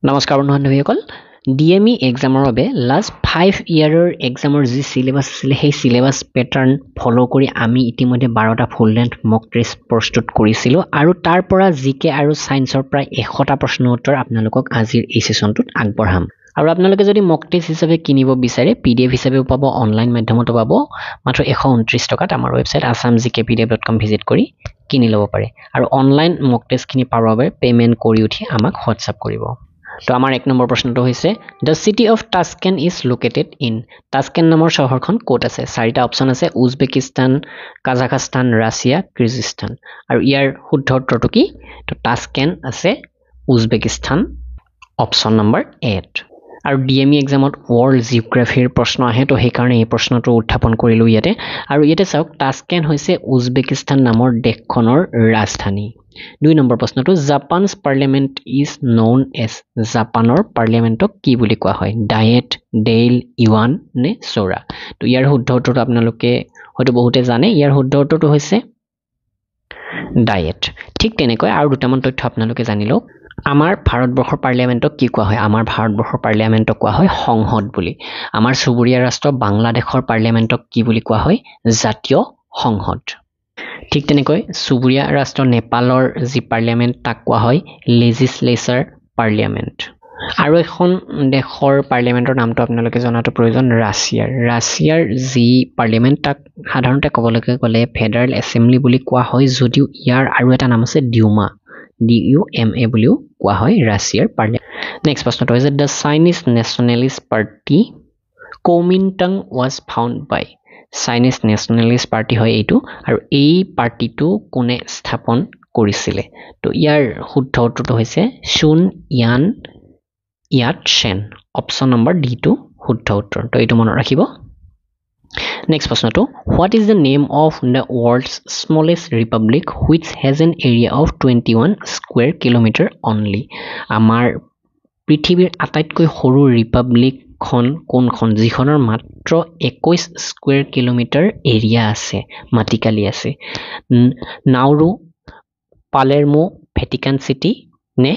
নমস্কাৰ বন্ধু-বান্ধৱীসকল ডিএমই এক্সামৰ বাবে লাষ্ট 5 ইয়াৰৰ এক্সামৰ যি সিলেবাস আছিল সেই সিলেবাস প্যাটাৰ্ন ফলো কৰি আমি ইতিমধ্যে 12টা ফুল লেন্থ মক টেষ্ট প্ৰস্তুত কৰিছিলো আৰু তাৰ পৰা জিকে আৰু সায়েন্সৰ প্ৰায় 100টা প্ৰশ্ন উত্তৰ আপোনালোকক আজিৰ এই সেশনটোত আগবঢ়াম আৰু আপোনালোকে যদি মক টেষ্ট হিচাপে কিনিব বিচাৰে পিডিএফ হিচাপে পাব অনলাইন মাধ্যমতো পাব মাত্ৰ 129 টকাত আমাৰ ৱেবসাইট assamgkpdf.com ভিজিট কৰি কিনি ল'ব পাৰে আৰু অনলাইন মক টেষ্ট খিনি পাবৰ বাবে পেমেন্ট কৰি উঠি আমাক হোৱাটসএপ কৰিব তো আমাৰ এক নম্বৰ প্ৰশ্নটো হৈছে the city of Tashkent is located in Tashkent নামৰ চহৰখন ক'ত আছে চাৰিটা অপচন আছে উজবেকিস্তান কাজাখস্তান ৰাছিয়া কিৰ্গিস্তান আৰু ইয়াৰ শুদ্ধ উত্তৰটো কি তো Tashkent আছে উজবেকিস্তান অপচন নম্বৰ 8 আৰু ডিএমই এক্সামত ওয়াৰ্ল্ড জিওগ্ৰাফিৰ প্ৰশ্ন আহে তো সেই কাৰণে এই প্ৰশ্নটো উত্থাপন কৰিলো ইয়াতে আৰু ইয়াতে চাওক Tashkent হৈছে উজবেকিস্তান নামৰ দেশখনৰ ৰাজধানী 2 নম্বৰ প্ৰশ্নটো জাপানছ পাৰ্লিয়ামেন্ট ইজ নউন এজ জাপানৰ পাৰ্লিয়ামেন্টক কি বুলি কোৱা হয় ডায়েট ডেইল ইৱান নে সোৰা তো ইয়াৰ শুদ্ধ উত্তৰটো আপোনালোকে হয়তো বহুতে জানে ইয়াৰ শুদ্ধ উত্তৰটো হৈছে ডায়েট ঠিক তেনেকৈ আৰু দুটামান তথ্য আপোনালোকে জানিলো আমাৰ ভাৰতবৰ্ষৰ পাৰ্লিয়ামেন্টক কি কোৱা হয় আমাৰ ভাৰতবৰ্ষৰ পাৰ্লিয়ামেন্টক কোৱা হয় সংসদ বুলি আমাৰ চুবুৰীয়া ৰাষ্ট্ৰ বাংলাদেশৰ পাৰ্লিয়ামেন্টক কি বুলি কোৱা হয় জাতীয় সংসদ ঠিক তেনেকৈ চুবুৰীয়া ৰাষ্ট্ৰ নেপালৰ যি পাৰ্লিয়ামেন্ট তাক কোৱা হয় লেজিসলেচাৰ পাৰ্লিয়ামেন্ট আৰু এখন দেশৰ পাৰ্লিয়ামেন্টৰ নামটো আপোনালোকে জনাটো প্ৰয়োজন ৰাছিয়াৰ যি পাৰ্লিয়ামেন্ট তাক সাধাৰণতে ক'বলৈকে গ'লে ফেডাৰেল এছেম্বলি বুলি কোৱা হয় যদিও ইয়াৰ আৰু এটা নাম আছে ডিউমা DUMA বুলিও কোৱা হয় ৰাছিয়াৰ পাৰ্লিয়ামেন্ট নেক্সট প্ৰশ্নটো হৈছে the Chinese nationalist party Kuomintang was found by Chinese nationalist party হয় এইটো আৰু এই পাৰ্টিটো কোনে স্থাপন কৰিছিলে তো ইয়াৰ শুদ্ধ উত্তৰটো হৈছে শুন ইয়াত-চেন অপচন নম্বৰ ডি টো শুদ্ধ উত্তৰ তো এইটো মনত ৰাখিব নেক্সট প্ৰশ্নটো what is the name of the world's smallest Republic which has N area of 21 square kilometre only আমাৰ পৃথিৱীৰ আটাইতকৈ সৰু ৰিপাব্লিক কোনখন যিখনৰ মাত্ৰ 21 স্কুৱেৰ কিলোমিটাৰ এৰিয়া আছে মাটিকালি আছে নাউৰু পালেৰমো ভেটিকান সিটি নে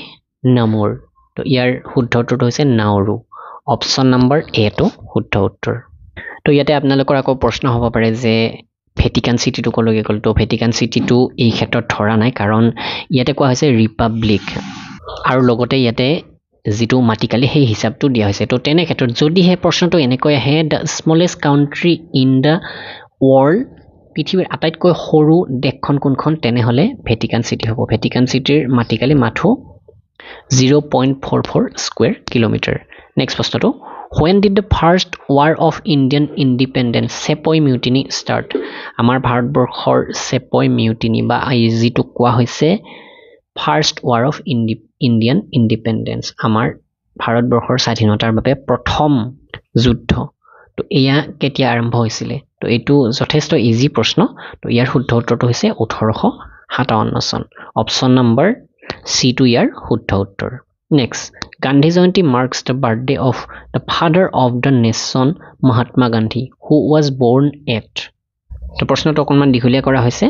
নামুৰ তো ইয়াৰ শুদ্ধ উত্তৰটো হৈছে নাউৰু অপচন নম্বৰ এ টো শুদ্ধ উত্তৰ তো ইয়াতে আপোনালোকৰ আকৌ প্ৰশ্ন হ'ব পাৰে যে ভেটিকান সিটিটো কলৈকে গ'ল তো ভেটিকান সিটিটো এই ক্ষেত্ৰত ধৰা নাই কাৰণ ইয়াতে কোৱা হৈছে ৰিপাব্লিক আৰু লগতে ইয়াতে যিটো মাটিকালি সেই হিচাপটো দিয়া হৈছে তো তেনে ক্ষেত্ৰত যদিহে প্ৰশ্নটো এনেকৈ আহে the smallest country in the world পৃথিৱীৰ আটাইতকৈ সৰু দেশখন কোনখন তেনেহলে ভেটিকান সিটি হ'ব ভেটিকান সিটিৰ মাটিকালি মাথো 0.44 স্কুৱেৰ কিলোমিটাৰ নেক্সট প্ৰশ্নটো when did the first war of Indian independence sepoy mutiny start আমাৰ ভাৰতবৰ্ষৰ sepoy mutiny বা যিটো কোৱা হৈছে first war of Indian independence আমাৰ ভাৰতবৰ্ষৰ স্বাধীনতাৰ বাবে প্ৰথম যুদ্ধ তো এয়া কেতিয়া আৰম্ভ হৈছিল তো এইটো যথেষ্ট ইজি প্ৰশ্ন তো ইয়াৰ শুদ্ধ উত্তৰটো হৈছে 1857 চন অপচন নম্বৰ সি টো ইয়াৰ শুদ্ধ উত্তৰ next Gandhi Jayanti marks the birthday of the father of the nation Mahatma Gandhi who was born at তো প্ৰশ্নটো অকনমান দীঘলীয়া কৰা হৈছে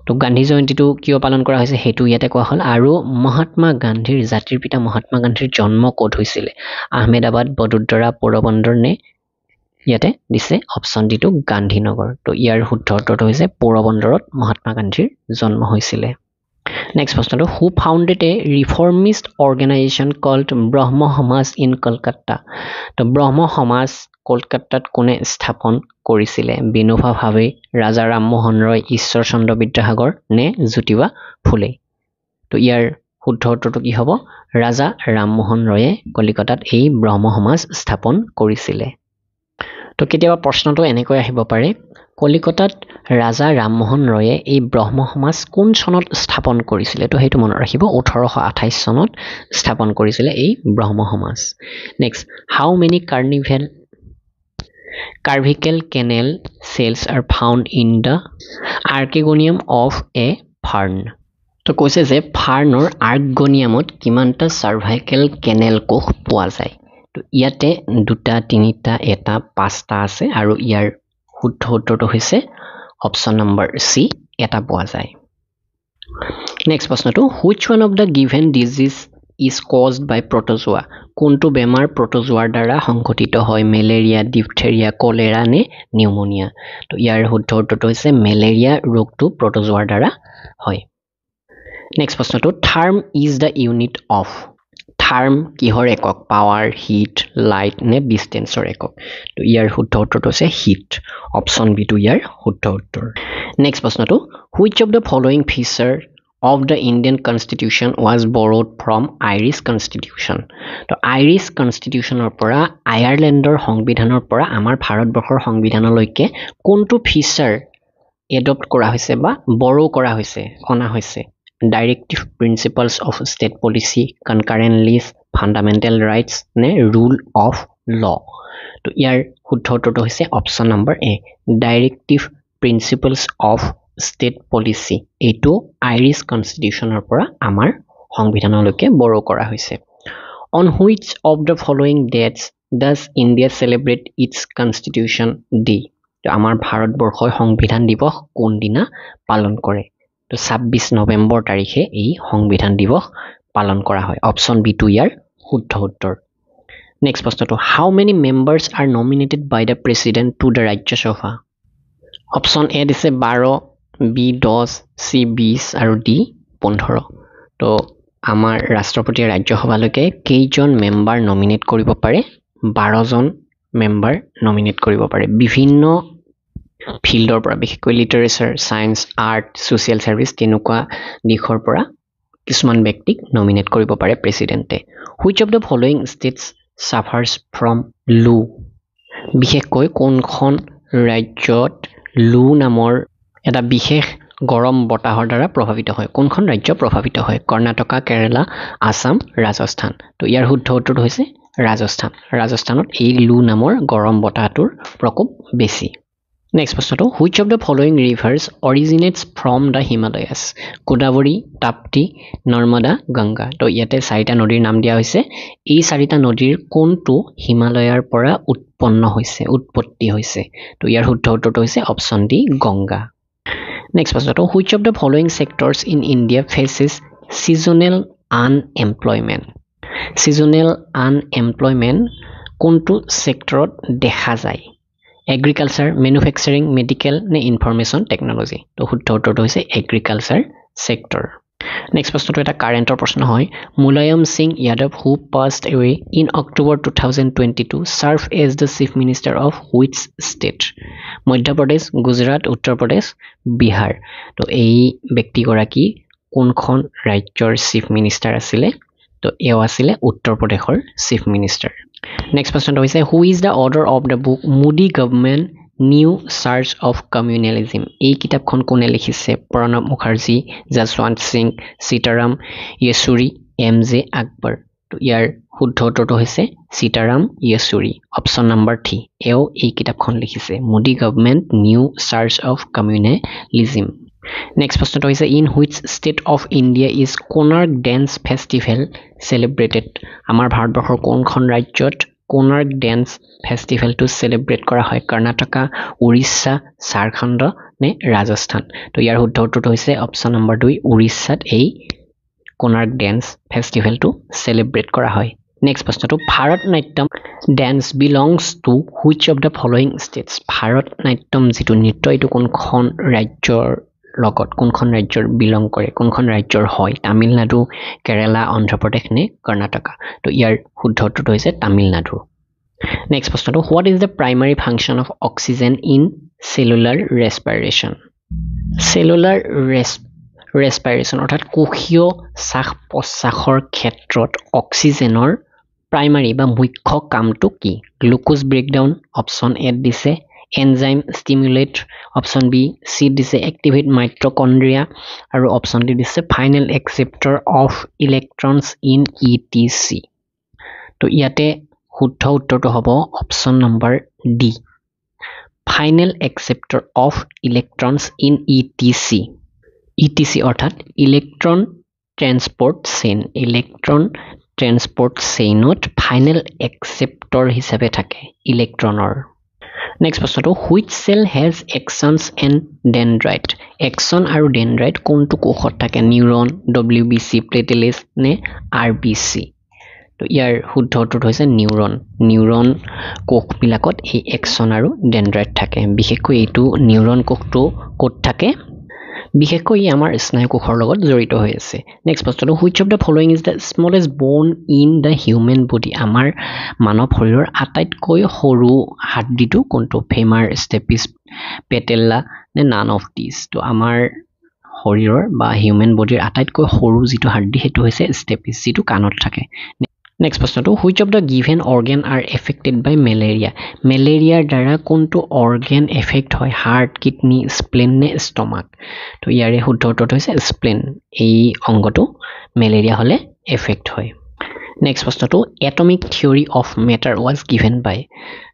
তো গান্ধী জয়ন্তীটো কিয় পালন কৰা হৈছে হেতু ইয়াতে কোৱা হল আৰু মহাত্মা গান্ধীৰ জাতিৰ পিতা মহাত্মা গান্ধীৰ জন্ম ক'ত হৈছিল আহমেদাবাদ বদোদৰা পোৰবন্দৰ নে ইয়াতে দিছে অপচন ডি টো গান্ধীনগৰ তো ইয়াৰ শুদ্ধ উত্তৰটো হৈছে পোৰবন্দৰত মহাত্মা গান্ধীৰ জন্ম হৈছিল নেক্সট প্ৰশ্নটো হু ফাউণ্ডেড এ ৰিফৰ্মিষ্ট অৰ্গেনাইজেশ্যন কল্ড ব্ৰহ্ম সমাজ ইন কলকাতা তো ব্ৰহ্ম সমাজ কলকাতাত কোনে স্থাপন কৰিছিলে বিনোবা ভাৱে ৰাজা ৰামমোহন ৰয় ঈশ্বৰ চন্দ্ৰ বিদ্যাসাগৰ নে জ্যোতিবা ফুলে তো ইয়াৰ শুদ্ধ উত্তৰটো কি হ'ব ৰাজা ৰামমোহন ৰয়ে কলিকতাত এই ব্ৰহ্ম সমাজ স্থাপন কৰিছিলে তো কেতিয়াবা প্ৰশ্নটো এনেকৈ আহিব পাৰে কলিকতাত ৰাজা ৰামমোহন ৰয়ে এই ব্ৰহ্ম সমাজ কোন চনত স্থাপন কৰিছিলে তো হেতু মনত ৰাখিব 1828 চনত স্থাপন কৰিছিলে এই ব্ৰহ্ম সমাজ next how many carvical canal cells are found in the archegonium of a fern তো কৈছে যে ফাৰ্ণৰ আৰ্গনিয়ামত কিমানটা সাৰ্ভাইকেল কেনেল কোষ পোৱা যায় তো ইয়াতে দুটা তিনিটা এটা পাঁচটা আছে আৰু ইয়াৰ শুদ্ধ উত্তৰটো হৈছে অপচন নম্বৰ সি এটা পোৱা যায় নেক্সট প্ৰশ্নটো which one of the given disease is caused by protozoa কোনটো বেমাৰ protozoa দ্বাৰা সংঘটিত হয় মেলেৰিয়া ডিপথেৰিয়া কলেৰা নে নিউমোনিয়া তো ইয়াৰ শুদ্ধ উত্তৰটো হৈছে মেলেৰিয়া ৰোগটো protozoa দ্বাৰা হয় নেক্সট প্ৰশ্নটো থাৰ্ম ইজ দ্য ইউনিট অফ থাৰ্ম কিহৰ একক পাৱাৰ হিট লাইট নে ডিসটেন্সৰ একক তো ইয়াৰ শুদ্ধ উত্তৰটো হৈছে হিট অপচন বি টু ইয়াৰ শুদ্ধ উত্তৰ নেক্সট প্ৰশ্নটো which of the following feature of the Indian Constitution was borrowed from Irish Constitution তো Irish Constitutionৰ পৰা আয়াৰলেণ্ডৰ সংবিধানৰ পৰা আমাৰ ভাৰতবৰ্ষৰ সংবিধানলৈকে কোনটো ফিচাৰ এডপ্ট কৰা হৈছে বা borrow কৰা হৈছে অনা হৈছে directive principles of state policy concurrent list fundamental rights ne rule of law to ইয়াৰ শুদ্ধ উত্তৰটো হৈছে option number A directive principles of state policy এটো আইৰিছ কনষ্টিটিউচনৰ পৰা আমাৰ সংবিধানলৈকে borrow কৰা হৈছে on which of the following dates does India celebrate its constitution day তো আমাৰ ভাৰতবৰ্ষৰ সংবিধান দিৱস কোন দিনা পালন কৰে তো 26 নৱেম্বৰ তাৰিখে এই সংবিধান দিৱস পালন কৰা হয় অপচন বি টু ইয়াৰ শুদ্ধ উত্তৰ নেক্সট প্ৰশ্নটো how many members are nominated by the president to the Rajya Sabha option এ দিছে 12 বি 10 সি 20 আৰু ডি 15 তো আমাৰ ৰাষ্ট্ৰপতিয়ে ৰাজ্য সভালৈকে কেইজন মেম্বাৰ নমিনেট কৰিব পাৰে 12 জন মেম্বাৰ নমিনেট কৰিব পাৰে বিভিন্ন ফিল্ডৰ পৰা বিশেষকৈ literature science art social service তেনেকুৱা দিশৰ পৰা কিছুমান ব্যক্তিক নমিনেট কৰিব পাৰে প্ৰেসিডেন্টে which of the following states suffers from লু বিশেষকৈ কোনখন ৰাজ্যত লু নামৰ এটা বিশেষ গৰম বতাহৰ দ্বাৰা প্ৰভাৱিত হয় কোনখন ৰাজ্য প্ৰভাৱিত হয় কৰ্ণাটকা কেৰালা আসাম ৰাজস্থান তো ইয়াৰ শুদ্ধ উত্তৰটো হৈছে ৰাজস্থানত এই লু নামৰ গৰম বতাহটোৰ প্ৰকোপ বেছি নেক্সট প্ৰশ্নটো which of the following rivers originates from the Himalayas Godavari Tapti Narmada Ganga তো ইয়াতে চাৰিটা নদীৰ নাম দিয়া হৈছে এই চাৰিটা নদীৰ কোনটো হিমালয়ৰ পৰা উৎপত্তি হৈছে তো ইয়াৰ শুদ্ধ উত্তৰটো হৈছে অপচন ডি গংগা নেক্সট প্ৰশ্নটো which of the following sectors in India faces seasonal unemployment কোনটো সেক্টৰত দেখা যায় এগ্ৰিকালচাৰ ম্যানুফ্যাকচাৰিং মেডিকেল নে ইনফৰমেশন টেকনলজি তো শুদ্ধ উত্তৰটো হৈছে এগ্ৰিকালচাৰ সেক্টৰ নেক্সট প্ৰশ্নটো এটা কাৰেন্টৰ প্ৰশ্ন হয় মুলায়ম সিং যাদৱ হু passed away in October 2022 served as the chief minister of which state Madhya Pradesh Gujarat Uttar Pradesh Bihar তো এই ব্যক্তিগৰাকী কোনখন ৰাজ্যৰ চিফ মিনিষ্টাৰ আছিল তো এও আছিল উত্তৰ প্ৰদেশৰ চিফ মিনিষ্টাৰ নেক্সট প্ৰশ্নটো হৈছে who is the author of the book Modi government new search of communalism এই কিতাপখন কোনে লিখিছে প্ৰণৱ মুখাৰ্জী যশৱন্ত সিং সীতাৰাম য়েচুৰী এম জে আকবৰ তো ইয়াৰ শুদ্ধ উত্তৰটো হৈছে সীতাৰাম য়েচুৰী অপচন নম্বৰ 3 এও এই কিতাপখন লিখিছে Modi government new search of communalism next প্ৰশ্নটো হৈছে in which state of India is Konark dance festival celebrated আমাৰ ভাৰতবৰ্ষৰ কোনখন ৰাজ্যত Konark dance festival to celebrate কৰা হয় কৰ্ণাটকা উৰিষ্যা ঝাৰখণ্ড নে ৰাজস্থান তো ইয়াৰ শুদ্ধ উত্তৰটো হৈছে অপচন নম্বৰ 2 উৰিষ্যাত এই Konark dance festival to celebrate কৰা হয় নেক্সট প্ৰশ্নটো Bharatanatyam dance belongs to which of the following states Bharatanatyam যেটো নৃত্য এটো কোনখন ৰাজ্যৰ লগত কোনখন ৰাজ্যৰ বিলং কৰে কোনখন ৰাজ্যৰ হয় তামিলনাডু কেৰালা অন্ধ্ৰপ্ৰদেশ নে কৰ্ণাটকা তো ইয়াৰ শুদ্ধ উত্তৰটো হৈছে তামিলনাডু নেক্সট প্ৰশ্নটো what is the primary function of oxygen in cellular respiration অৰ্থাৎ কোষীয় শ্বাস প্ৰশ্বাসৰ ক্ষেত্ৰত অক্সিজেনৰ প্ৰাইমাৰী বা মুখ্য কামটো কি গ্লুকোজ ব্ৰেকডাউন অপচন এ দিছে enzyme stimulate option b c দিছে activate mitochondria আৰু option d দিছে final acceptor of electrons in etc তো ইয়াতে শুদ্ধ উত্তৰটো হ'ব option number d final acceptor of electrons in etc অৰ্থাৎ electron transport chain ত final acceptor হিচাপে থাকে ইলেক্ট্ৰনৰ নেক্সট প্ৰশ্নটো which cell has axons and dendrite axon আৰু ডেনড্ৰাইট কোনটো কোষত থাকে নিউৰন WBC প্লেটেলেছ নে RBC তো ইয়াৰ শুদ্ধ উত্তৰটো হৈছে নিউৰন কোষবিলাকত এই এক্সন আৰু ডেনড্ৰাইট থাকে বিশেষকৈ এইটো নিউৰন কোষটো ক'ত থাকে বিশেষকৈ ই আমাৰ স্নায়ু কোষৰ লগত জড়িত হৈ আছে নেক্সট প্ৰশ্নটো which of the following is the smallest বন ইন দ্য হিউমেন বডি আমাৰ মানৱ শৰীৰৰ আটাইতকৈ সৰু হাড়দিটো কোনটো ফেমাৰ ষ্টেপিছ পেটেলা নে নান অফ দিছ তো আমাৰ শৰীৰৰ বা হিউমেন বডিৰ আটাইতকৈ সৰু যিটো হাড়দি সেইটো হৈছে ষ্টেপিছ যিটো কাণত থাকে নেক্সট প্ৰশ্নটো which of the given organ are affected by মেলেৰিয়াৰ দ্বাৰা কোনটো অৰ্গেন এফেক্ট হয় হাৰ্ট কিডনি স্প্লেন নে ষ্টমাক তো ইয়াৰে শুদ্ধ উত্তৰটো হৈছে স্প্লেন এই অংগটো মেলেৰিয়া হ'লে এফেক্ট হয় নেক্সট প্ৰশ্নটো atomic theory of matter was given by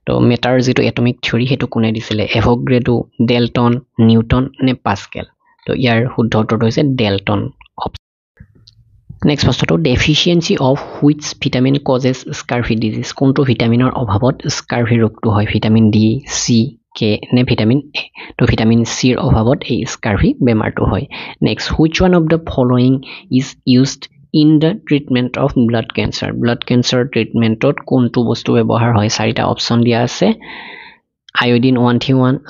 তো মেটাৰ যিটো এটমিক থিয়ৰী সেইটো কোনে দিছিলে এভোগ্ৰেডো ডেল্টন নিউটন নে পাস্কেল তো ইয়াৰ শুদ্ধ উত্তৰটো হৈছে ডেল্টন নেক্সট প্ৰশ্নটো deficiency of which vitamin causes scurvy disease কোনটো ভিটামিনৰ অভাৱত স্কাৰ্ভি ৰোগটো হয় ভিটামিন ডি চি কে নে ভিটামিন এ তো ভিটামিন চিৰ অভাৱত এই স্কাৰ্ভি বেমাৰটো হয় next which one of the following is used in the treatment of blood cancer ট্ৰিটমেণ্টত কোনটো বস্তু ব্যৱহাৰ হয় চাৰিটা অপশ্যন দিয়া আছে আয়োডিন 131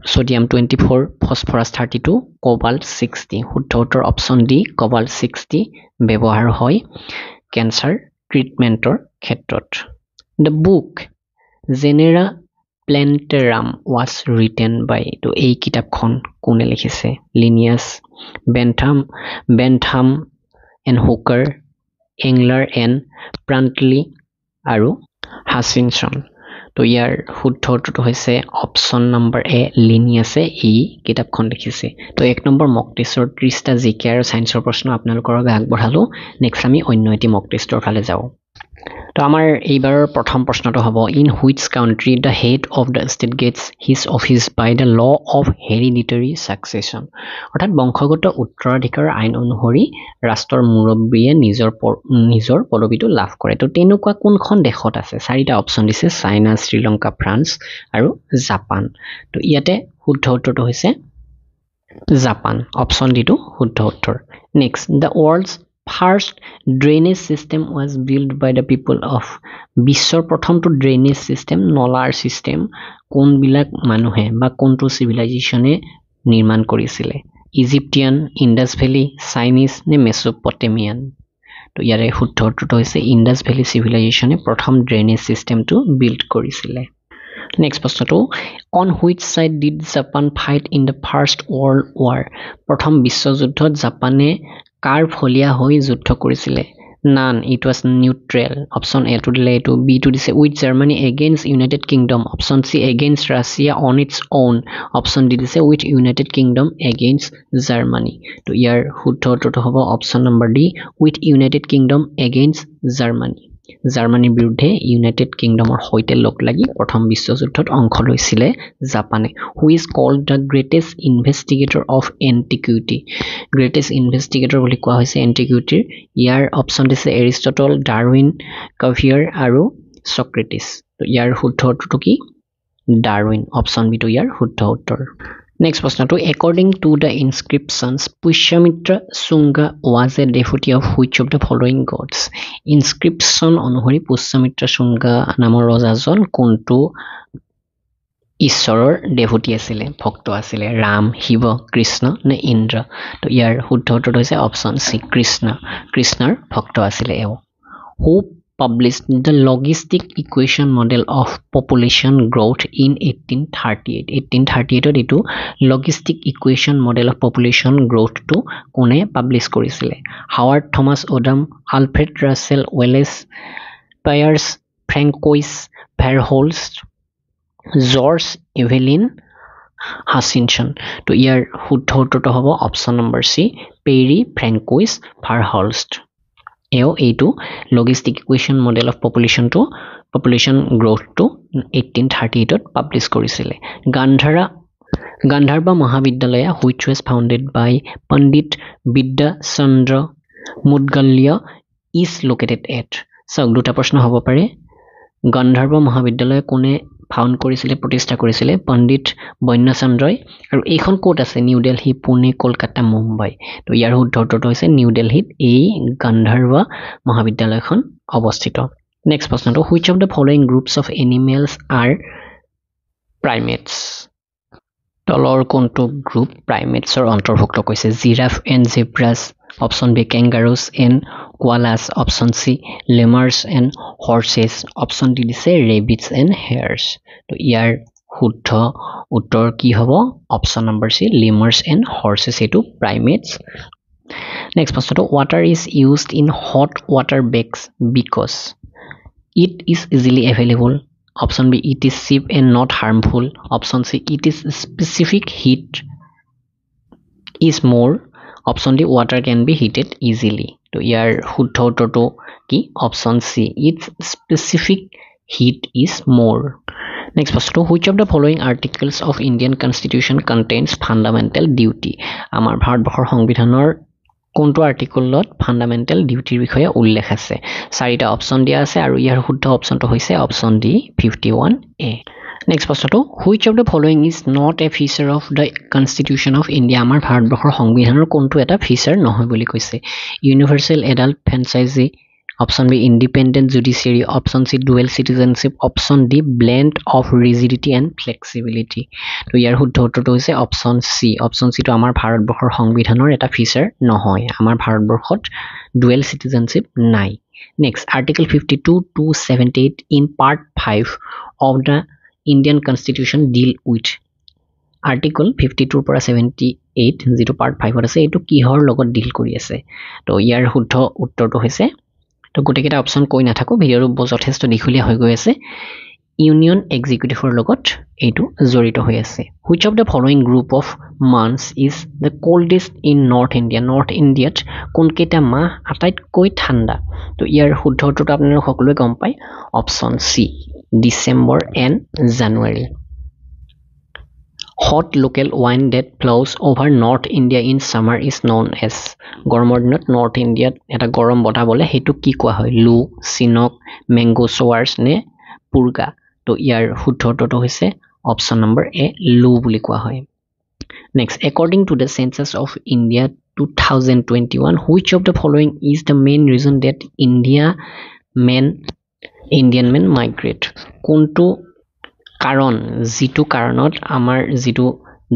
সোডিয়াম 24 ফসফৰাছ 32 কোবাল্ট 60 শুদ্ধ উত্তৰ অপশ্যন ডি কোবাল্ট 60 ব্যৱহাৰ হয় কেঞ্চাৰ ট্ৰিটমেণ্টৰ ক্ষেত্ৰত দ্য বুক জেনেৰা প্লেণ্টেৰাম ৱাজ ৰিটেন বাই তো এই কিতাপখন কোনে লিখিছে লিনিয়াছ বেন্থাম এণ্ড হুকাৰ এংলাৰ এণ্ড প্ৰাণ্টলি আৰু হাচিনছন তো ইয়াৰ শুদ্ধ উত্তৰটো হৈছে অপশ্যন নম্বৰ এ লিনিয়াছে এই কিতাপখন লিখিছে তো 1 নম্বৰ মক টেষ্টৰ 30টা জিকে আৰু সায়েন্সৰ প্ৰশ্ন আপোনালোকৰ বাবে আগবঢ়ালো নেক্সট আমি অন্য এটি মক টেষ্টৰ ফালে যাওঁ তো আমাৰ এইবাৰৰ প্ৰথম প্ৰশ্নটো হ'ব in which country the head of the state gets his office by the law of hereditary succession অৰ্থাৎ বংশগত উত্তৰাধিকাৰৰ আইন অনুসৰি ৰাষ্ট্ৰৰ মুৰব্বীয়ে নিজৰ পদবীটো লাভ কৰে তো তেনেকুৱা কোনখন দেশত আছে চাৰিটা অপশ্যন দিছে চাইনা শ্ৰীলংকা ফ্ৰান্স আৰু জাপান তো ইয়াতে শুদ্ধ উত্তৰটো হৈছে জাপান অপশ্যন ডিটো শুদ্ধ উত্তৰ next the world's first drainage system was build by the people of বিশ্বৰ প্ৰথমটো ড্ৰেইনেজ চিষ্টেম নলাৰ চিষ্টেম কোনবিলাক মানুহে বা কোনটো চিভিলাইজেশ্যনে নিৰ্মাণ কৰিছিলে ইজিপ্টিয়ান ইণ্ডাছ ভেলী চাইনিজ নে মেছোপটেমিয়ান তো ইয়াৰে শুদ্ধ উত্তৰটো হৈছে ইণ্ডাছ ভেলী চিভিলাইজেশ্যনে প্ৰথম ড্ৰেইনেজ চিষ্টেমটো বিল্ড কৰিছিলে নেক্সট প্ৰশ্নটো on which side did Japan fight in the first world war প্ৰথম বিশ্বযুদ্ধত জাপানে কাৰ ফলীয়া হৈ যুদ্ধ কৰিছিলে none it was neutral option A টু দিলে এইটো বি টু দিছে with Germany against United Kingdom option C against Russia on its own option D দিছে with United Kingdom against Germany তো ইয়াৰ শুদ্ধ উত্তৰটো হ'ব option number D with United Kingdom against জাৰ্মানীৰ বিৰুদ্ধে ইউনাইটেড কিংডমৰ সৈতে লগ লাগি প্ৰথম বিশ্বযুদ্ধত অংশ লৈছিলে জাপানে who is called the greatest investigator of antiquity greatest investigator বুলি কোৱা হৈছে এণ্টিকুইটিৰ ইয়াৰ অপশ্যন দিছে এৰিষ্টটল ডাৰউইন কাভিয়াৰ আৰু চক্ৰেটিছ তো ইয়াৰ শুদ্ধ উত্তৰটো কি ডাৰউইন অপশ্যন বিটো ইয়াৰ শুদ্ধ উত্তৰ নেক্সট প্ৰশ্নটো according to the inscriptions Pushyamitra Shunga was a deputy of which of the following gods inscription অনুসৰি পুষ্যমিত্ৰ শুংগা নামৰ ৰজাজন কোনটো ঈশ্বৰৰ ডেপুটি আছিলে ভক্ত আছিলে ৰাম শিৱ কৃষ্ণ নে ইন্দ্ৰ তো ইয়াৰ শুদ্ধ উত্তৰটো হৈছে অপশ্যন চি কৃষ্ণৰ ভক্ত আছিলে এওঁ হু published the logistic equation model of population growth in 1838 1838 এটো logistic equation model of population growth to কোনে পাবলিশ কৰিছিলে Howard Thomas Odum Alfred Russel Wallace Pierre Francois Verhulst George Evelyn Hutchinson তো ইয়াৰ শুদ্ধ উত্তৰটো হ'ব option number C Pierre Francois Verhulst এও এইটো logistic equation model of population গ্ৰোথটো 1838 পাবলিছ কৰিছিলে Gandharva Mahavidyalaya which was founded by Pandit Vidyachandra Mudgalya is located at চাওক দুটা প্ৰশ্ন হ'ব পাৰে গান্ধাৰবা মহাবিদ্যালয় কোনে ফাউণ্ড কৰিছিলে প্ৰতিষ্ঠা কৰিছিলে পণ্ডিত বন্যচন্দ্ৰই আৰু এইখন ক'ত আছে নিউ দিল্লী পুনে কলকাতা মুম্বাই তো ইয়াৰ শুদ্ধ উত্তৰটো হৈছে নিউ দিল্লীত এই গান্ধৰ্ব মহাবিদ্যালয়খন অৱস্থিত নেক্সট প্ৰশ্নটো which of the following groups of animals are primates তলৰ কোনটো গ্ৰুপ প্ৰাইমেটছৰ অন্তৰ্ভুক্ত কৈছে giraffe and zebras option B kangaroos and koalas option C lemurs and horses option D দিছে rabbits এণ্ড hares তো ইয়াৰ শুদ্ধ উত্তৰ কি হ'ব option number C lemurs and horses এটো primates নেক্সট প্ৰশ্নটো water is used in hot water bags because it is easily available option B it is cheap and not harmful option C it is specific heat is more option D water can be heated easily to ইয়াৰ শুদ্ধ উত্তৰটো কি option C its specific heat is more next প্ৰশ্নটো which of the following articles of Indian constitution contains fundamental duty আমাৰ ভাৰতবৰ্ষৰ সংবিধানৰ কোনটো আৰ্টিকলত fundamental ডিউটিৰ বিষয়ে উল্লেখ আছে চাৰিটা অপচন দিয়া আছে আৰু ইয়াৰ শুদ্ধ অপচনটো হৈছে অপচন ডি 51A নেক্সট প্ৰশ্নটো which of the following is not a feature of the constitution of India আমাৰ ভাৰতবৰ্ষৰ সংবিধানৰ কোনটো এটা ফিচাৰ নহয় বুলি কৈছে universal adult franchise option B independent judiciary option C dual citizenship option D blend of rigidity and flexibility তো ইয়াৰ শুদ্ধ উত্তৰটো হৈছে option C টো আমাৰ ভাৰতবৰ্ষৰ সংবিধানৰ এটা ফিচাৰ নহয় আমাৰ ভাৰতবৰ্ষত dual citizenship নাই next article 52 to 78 in part 5 of the Indian constitution deal with article 52 পৰা 78 যেটো part 5 আছে এটো কিহৰ লগত ডিল কৰি আছে তো ইয়াৰ শুদ্ধ উত্তৰটো হৈছে তো গোটেইকেইটা অপচন কৈ নাথাকো ভিডিওৰ যথেষ্ট দীঘলীয়া হৈ গৈ আছে ইউনিয়ন এক্সিকিউটিভৰ লগত এইটো জড়িত হৈ আছে which of the following group of months is the coldest in north indiaত কোনকেইটা মাহ আটাইতকৈ ঠাণ্ডা তো ইয়াৰ শুদ্ধ উত্তৰটো আপোনালোক সকলোৱে গম পায় option C December and January hot local wind that blows over north india in summer is known as গৰমৰ দিনত নৰ্থ ইণ্ডিয়াত এটা গৰম বতাহ বলে হেতু কি কোৱা হয় লু সিনক ম্যাঙ্গো শোৱাৰ্ছ নে পুৰগা তো ইয়াৰ শুদ্ধ উত্তৰটো হৈছে অপচন নম্বৰ এ লু বুলি কোৱা হয় next according to the census of india 2021 which of the following is the main reason that indian men migrate কোনটো কাৰণ যেটো কাৰণত আমাৰ যেটো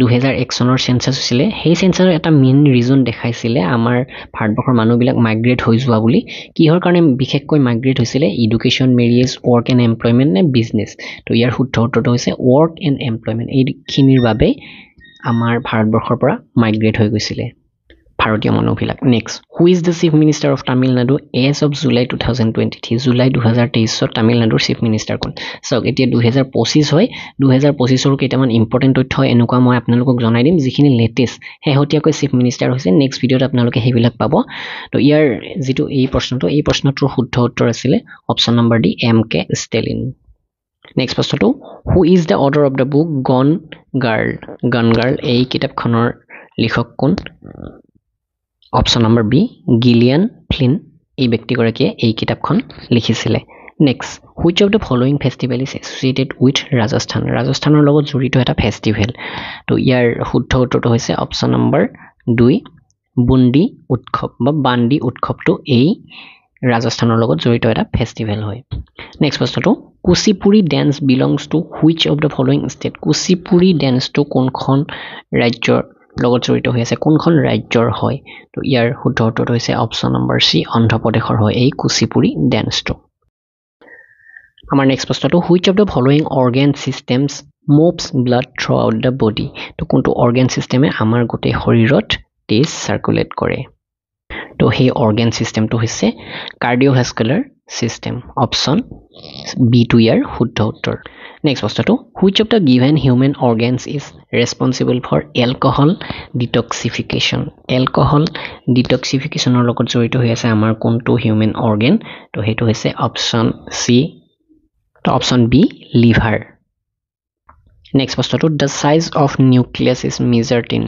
2001 চনৰ সেন্সাস হৈছিল সেই সেন্সাসৰ এটা মেইন ৰিজন দেখাইছিল আমাৰ ভাৰতবৰ্ষৰ মানুহবিলাক মাইগ্ৰেট হৈ যোৱা বুলি কিহৰ কাৰণে বিশেষকৈ মাইগ্ৰেট হৈছিল education marriage work and employment নে বিজনেস তো ইয়াৰ শুদ্ধ উত্তৰটো হৈছে ওয়াৰ্ক এন্ড এমপ্লয়মেন্ট এই খিনিৰ বাবে আমাৰ ভাৰতবৰ্ষৰ পৰা মাইগ্ৰেট হৈ গৈছিল ভাৰতীয় মানুহবিলাক next who is the chief minister of Tamil Nadu as of July 2023 July 2023 তামিলনাডুৰ চিফ মিনিষ্টাৰ কোন সক এতিয়া 2025 হয় 2025 ৰ কেইটামান ইম্পৰ্টেন্ট তথ্য এনেকুৱা মই আপোনালোকক জনাই দিম যিখিনি লেটেষ্ট হেহতিয়াকৈ চিফ মিনিষ্টাৰ হৈছে নেক্সট ভিডিওত আপোনালোকে হেবিলাক পাব তো ইয়াৰ যেটো এই প্ৰশ্নটোৰ শুদ্ধ উত্তৰ আছিল option number D M K Stalin next প্ৰশ্নটো who is the author of the book Gone Girl এই কিতাপখনৰ লেখক কোন option number B Gillian Flynn এই ব্যক্তিগৰাকীয়ে এই কিতাপখন লিখিছিলে next which of the following festival is associated with ৰাজস্থানৰ লগত জড়িত এটা ফেষ্টিভেল তো ইয়াৰ শুদ্ধ উত্তৰটো হৈছে অপচন নম্বৰ 2 বুন্দি উৎসৱ বা বান্দি উৎসৱটো এই ৰাজস্থানৰ লগত জড়িত এটা ফেষ্টিভেল হয় নেক্সট প্ৰশ্নটো Kuchipudi dance belongs to which of the following state Kuchipudi ড্যান্সটো কোনখন ৰাজ্যৰ লগত জড়িত হৈ আছে কোনখন ৰাজ্যৰ হয় তো ইয়াৰ শুদ্ধ উত্তৰটো হৈছে অপচন নম্বৰ সি অন্ধ্ৰপ্ৰদেশৰ হয় এই কুচিপুড়ি ড্যান্সটো আমাৰ নেক্সট প্ৰশ্নটো which of the following organ systems moves blood throughout the body তো কোনটো organ system আমাৰ গোটেই শৰীৰত তেজ সাৰ্কুলেট কৰে তো সেই organ system টো হৈছে cardiovascular system option B2 ইয়াৰ শুদ্ধ উত্তৰ নেক্সট প্ৰশ্নটো which of the given human organs is responsible for alcohol detoxification ৰ লগত জড়িত হৈ আছে আমাৰ কোনটো হিউম্যান organ তো হেতু হৈছে অপচন সি তো অপচন বি লিভাৰ নেক্সট প্ৰশ্নটো the size of nucleus is measured in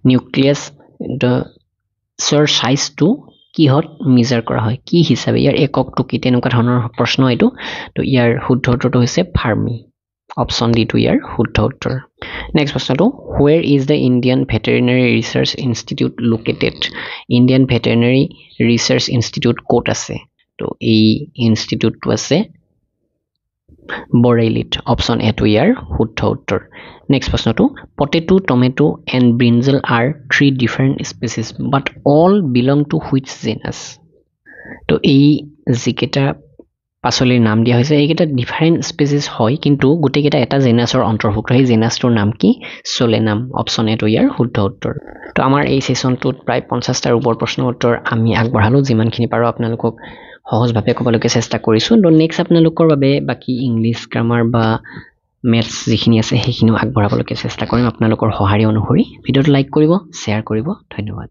nucleus the size to কিহত মেজাৰ কৰা হয় কি হিচাপে ইয়াৰ এককটো কি তেনেকুৱা ধৰণৰ প্ৰশ্ন এইটো তো ইয়াৰ শুদ্ধ উত্তৰটো হৈছে ফাৰ্মি অপশ্যন ডি টো ইয়াৰ শুদ্ধ উত্তৰ নেক্সট প্ৰশ্নটো where is the Indian Veterinary Research Institute located Indian Veterinary Research Institute ক'ত আছে তো এই ইনষ্টিটিউটটো আছে বৰেইলিত অপশ্যন এ টো ইয়াৰ শুদ্ধ উত্তৰ নেক্সট প্ৰশ্নটো potato tomato and brinjal are three different species but all belong to which genus তো এই যিকেইটা পাচলিৰ নাম দিয়া হৈছে এইকেইটা ডিফাৰেন্ট স্পেচিছ হয় কিন্তু গোটেইকেইটা এটা জেনাছৰ অন্তৰ্ভুক্ত সেই জেনাছটোৰ নাম কি সোলেনাম অপশ্যন এ টো ইয়াৰ শুদ্ধ উত্তৰ তো আমাৰ এই সেশনটোত প্ৰায় 50টাৰ ওপৰ প্ৰশ্ন উত্তৰ আমি আগবঢ়ালো যিমানখিনি পাৰো আপোনালোকক সহজভাৱে ক'বলৈ চেষ্টা কৰিছো তো নেক্সট আপোনালোকৰ বাবে বাকি ইংলিছ গ্ৰামাৰ বা মেথছ যিখিনি আছে সেইখিনিও আগবঢ়াবলৈ চেষ্টা কৰিম আপোনালোকৰ সহায় অনুসৰি ভিডিঅ'টো লাইক কৰিব শ্বেয়াৰ কৰিব ধন্যবাদ